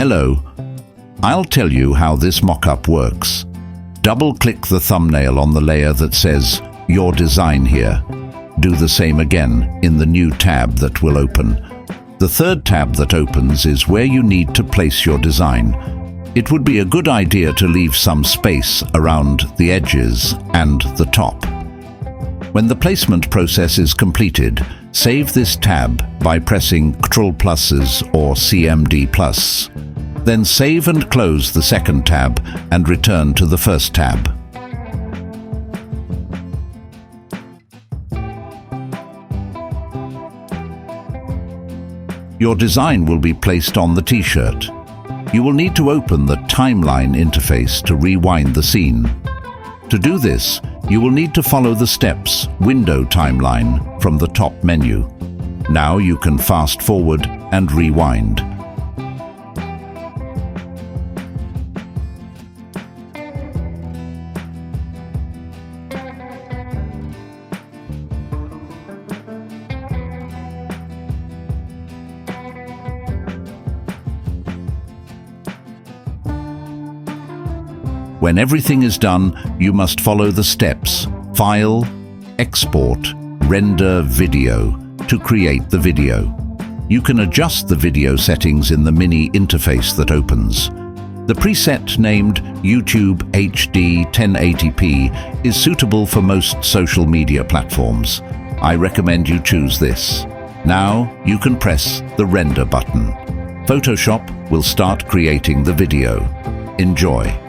Hello. I'll tell you how this mockup works. Double-click the thumbnail on the layer that says Your Design here. Do the same again in the new tab that will open. The third tab that opens is where you need to place your design. It would be a good idea to leave some space around the edges and the top. When the placement process is completed, save this tab by pressing Ctrl+ or CMD+. Then save and close the second tab and return to the first tab. Your design will be placed on the t-shirt. You will need to open the timeline interface to rewind the scene. To do this, you will need to follow the steps Window Timeline from the top menu. Now you can fast forward and rewind. When everything is done, you must follow the steps File, Export, Render Video to create the video. You can adjust the video settings in the mini interface that opens. The preset named YouTube HD 1080p is suitable for most social media platforms. I recommend you choose this. Now you can press the Render button. Photoshop will start creating the video. Enjoy.